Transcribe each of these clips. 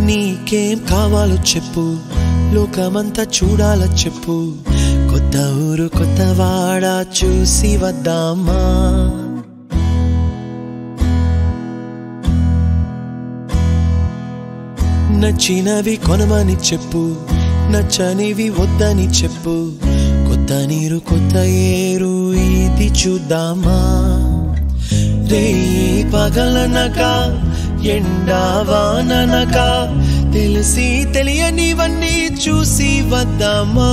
నీకేం కావాలో చెప్పు, లోకమంతా చూడాల చెప్పు, కొత్త ఊరు కొత్త వాడ చూసి వద్దామా. నచ్చినవి కొనమని చెప్పు, నచ్చనివి వద్దని చెప్పు, కొత్త నీరు కొత్త ఏరు ఇది చూద్దామా. రే పగలనక ఎండావాననక తెలిసి తెలియనివన్నీ చూసి వద్దామా.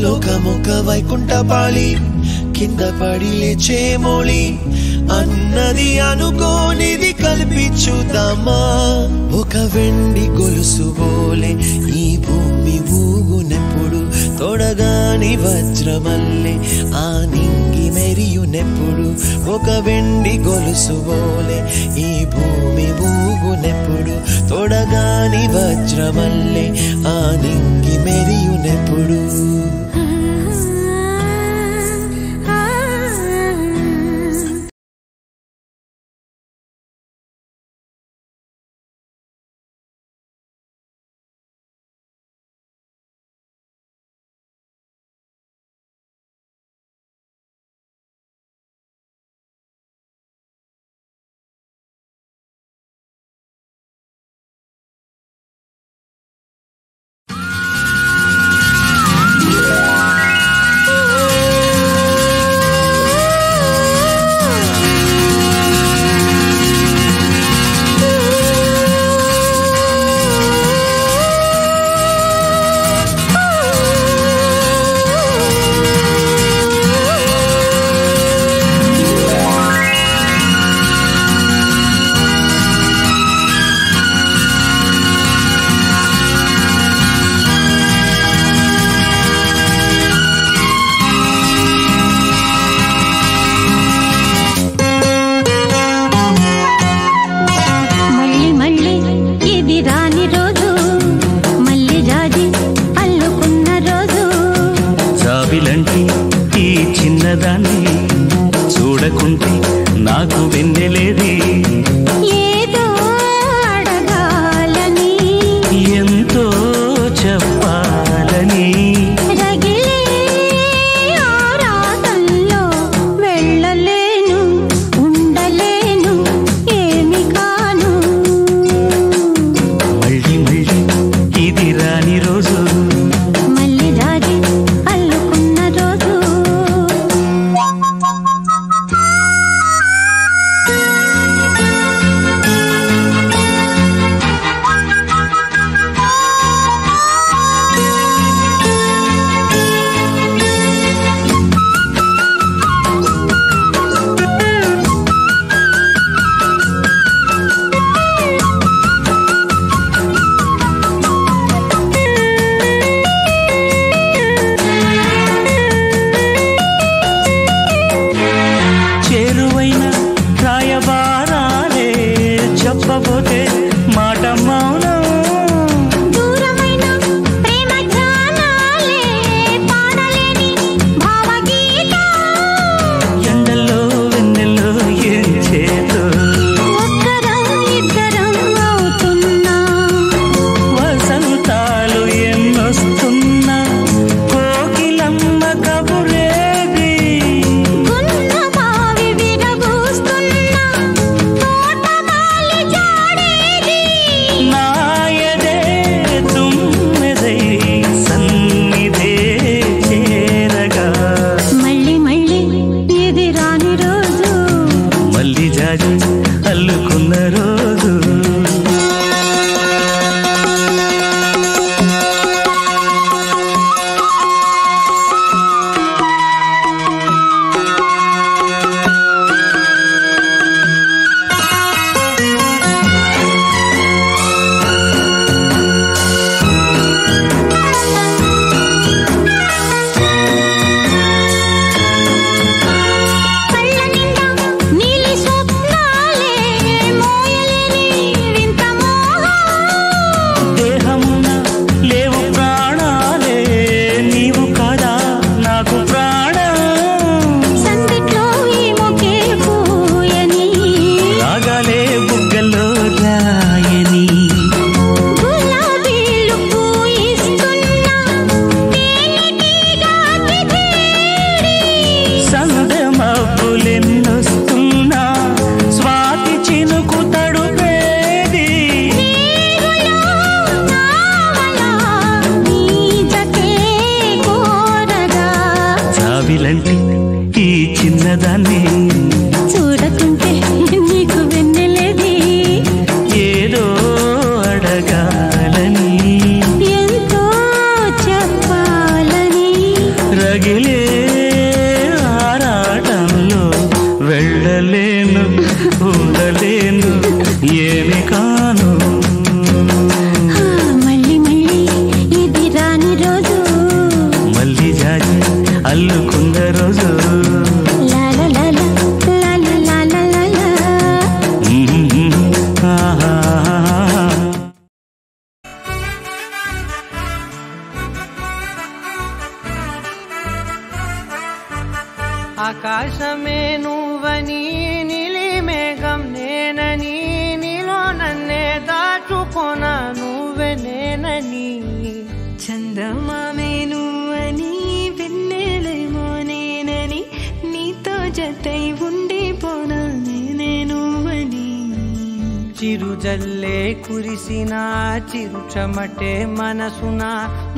లోకమొక్క వైకుంఠపాళి కింద పడి లేచే మోళి అన్నది అనుకోనిది కలిపి చూద్దామా. ఒక వెండి గొలుసు బోలే ఈ భూమి ఊగునెప్పుడు, తొడగాని వజ్రమల్లే ఆ నింగి మెరియునెప్పుడు. ఒక వెండి గొలుసు బోలే ఈ భూమి ఊగునెప్పుడు, తొడగాని వజ్రమల్లే ఆ నింగి మెరియునెప్పుడు. చూడకుంటే నాకు వెన్నెలేది, ఏదో అడగాలని ఎంతో చెప్పాలని, రగిలే ఆరాటంలో వెళ్ళలేను ఉండలేను ఏమి కాను. మళ్ళీ మళ్ళీ ఇది రాని రోజు, మళ్ళీ రాజీ అల్లుకున్న రోజు. చేరువైన రాయబారాలే చెప్పబోతే మాట మౌనం, దూరమైన ప్రేమ ధ్యానాలే పాడలేని భావగీత. ఎండల్లో వెన్నెల్లో ఏం చేతో ఒక్కరం ఇద్దరం అవుతున్నా, వసంతాలు ఎన్నొస్తున్నా, కోకిలమ్మ కబురేది, గున్న బావి విరబూస్తున్నా, తోటమాలి జాడేది. నాయదే తుమ్మెదై సన్నిధే చేరగా, మళ్ళీ మళ్ళీ ఇది రాని రోజు, మళ్ళీ జాజి అల్లుకున్న రోజు. దాచుకోనా నువ్వే నేనని. చందమామే నువ్వని వెన్నెలేమో నేనని నీతో జతై ఉండిపోనా నేనే నువ్వని. చిరుజల్లే కురిసిన చిరుచమటే మనసున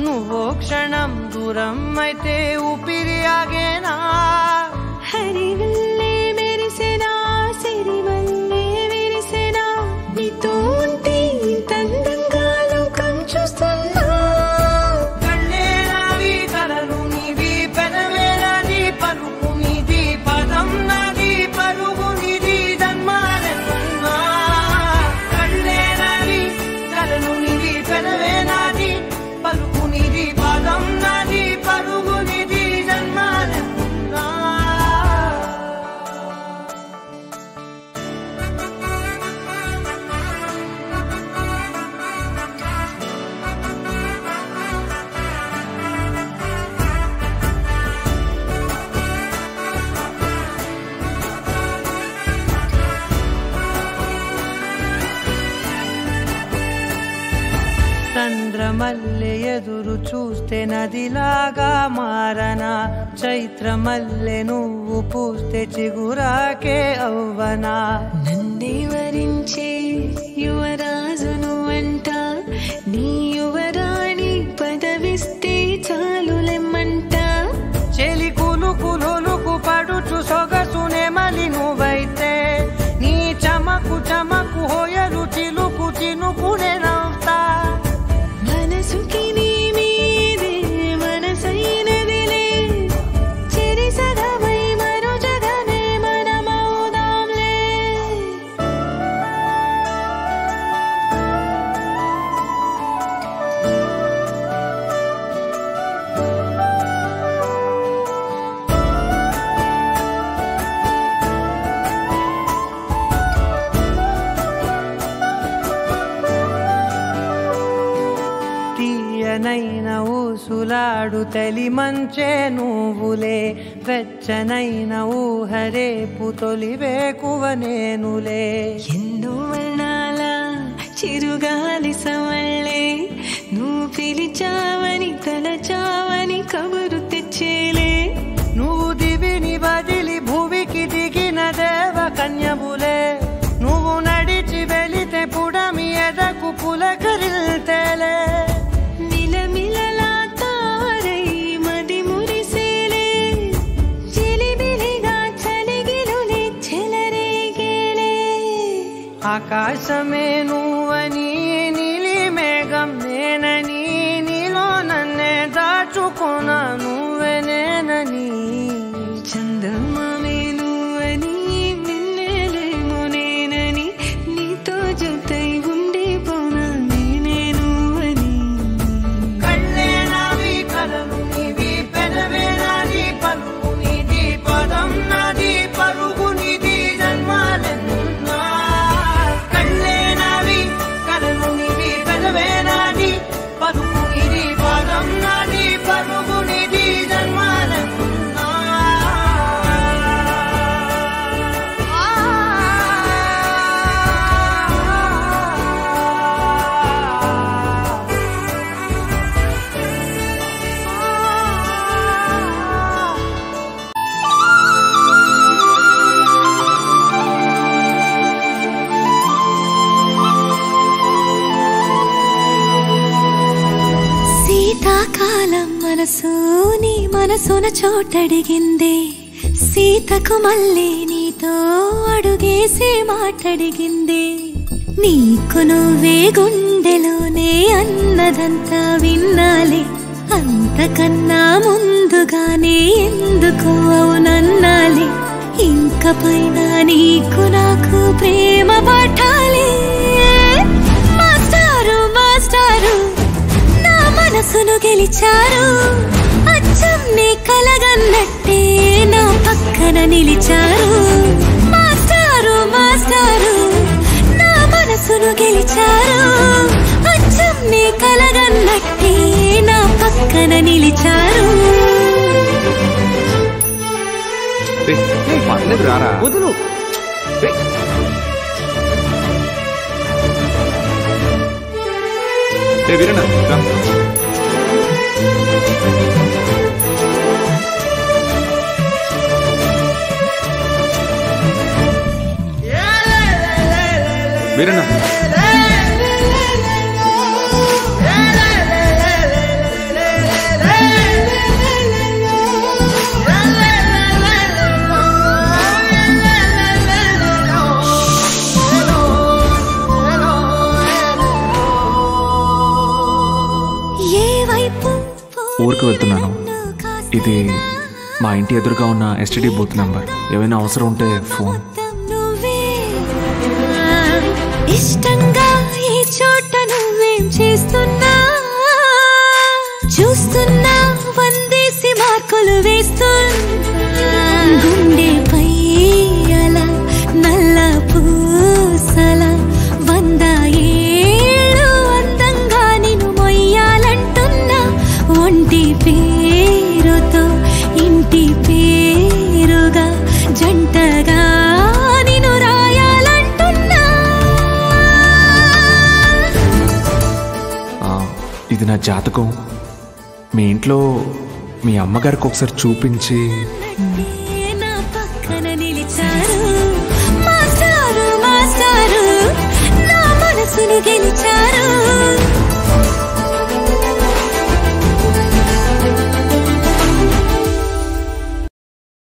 నువ్వో క్షణం దూరం అయితే ఊపిరి ఆగేనా. హరివల్లే మెరిసెనా సిరివల్లే విరిసెనా నీతో ఉంటే ఇంతందంగా లోకం చూస్తున్నా. కళ్ళే నావి కలలు నీవి పెదవే నాది పలుకు నీది పదం నాది పరుగు నీది జన్మాలెన్నున్నా. కళ్ళే నావి కలలు నీవి పెదవే నాది పలుకు నీది పదం నాది పరుగు నీది జన్మాలెన్నున్నా. చంద్రమల్లె ఎదురు చూస్తే నదిలాగా మారనా. చైత్రమల్లె నువ్వు పూస్తే చిగురాకే అవ్వనా. నన్నే వరించే యువరాజును అంట నీ యువరాణి పదవిస్తే చాలులెమ్మంట. చెలి కులుకు పడుచు సొగసునే మలి నువ్వైతే నీ చమకు చమకు హోయలు చిలుకు చినుకునే నవ్వుతా. మనసుకి నీ మీదే మనసైనదిలే చెరి సగమై మరో జగమే మనమవుదాంలే. తీయనైన ఊసులాడు తలి మంచే నువ్వులే. వెచ్చనైన ఊహరేపు తొలి వేకువ నేనులే. ఎన్నో వర్ణాల చిరుగాలి సవళ్ళే నువ్వు పిలిచావని తలచావని కబురు తెచ్చేలే. నువ్వు దివిని బదిలి భూమికి దిగిన దేవ కన్యబులే. నువ్వు నడిచి వెళితే పుడమి ఎదకు పులకరిల్తేలే. మిలమిలలా తారై మది మురిసేలే చిలిబిలిగా చలిగిలులే చెలరేగేలే. ఆకాశమే నువ్వని నీలి మేఘం నేనని నీలో నన్నే దాచుకోనా నువ్వే నేనని. చందమామే నువ్వని వెన్నెలేమో నేనని నీతో జతై ఉండిపోనా నేనే నువ్వని. కళ్ళే నావి కలలు నీవి పెదవే నాది పలుకు నీది పదం నాది పరుగు నీది జన్మాలెన్నున్నా. కళ్ళే నావి కలలు నీవి పెదవే నాది పలుకు నీది పదం నాది పరుగు నీది జన్మాలెన్నున్నా. శీతాకాలం మనసు నీ మనసున చోటడిగింది. సీతకు మళ్ళీ నీతో అడుగేసి మాటడిగింది. నీకు నువ్వే గుండెలోనే అన్నదంతా విన్నాలే. అంతకన్నా ముందుగానే ఎందుకు అవునన్నాలే. ఇంక పైన నీకు నాకు ప్రేమ పాఠాలే. మాస్టారు మాస్టారు నా మనసును గెలిచారు. అచ్చం నీ కలగన్నట్టే నా పక్కన నిలిచారు. మాస్టారు మాస్టారు నా మనసును గెలిచారు. అచ్చం నీ కలగన్నట్టే నా పక్కన నిలిచారు. వదులు వీరన్న రా. వీరన్న ఊరికి వెళ్తున్నాను. ఇది మా ఇంటి ఎదురుగా ఉన్న STD బూత్ నెంబర్. ఏమైనా అవసరం ఉంటే ఫోన్. ఇష్టంగా ఈ చోట నువ్వేం చేస్తున్నా చూస్తున్నా వందేసి మార్కులు వేస్తున్నా గుండెపై అలా నల్ల పూసల 100 ఏళ్ళు అందంగా నిన్ను మొయ్యాలంటున్నా ఒంటి పేరుతో ఇంటి పేరుగా జంటగా నిన్ను రాయాలంటున్నా. ఇది నా జాతకం. మీ ఇంట్లో మీ అమ్మగారికి ఒకసారి చూపించి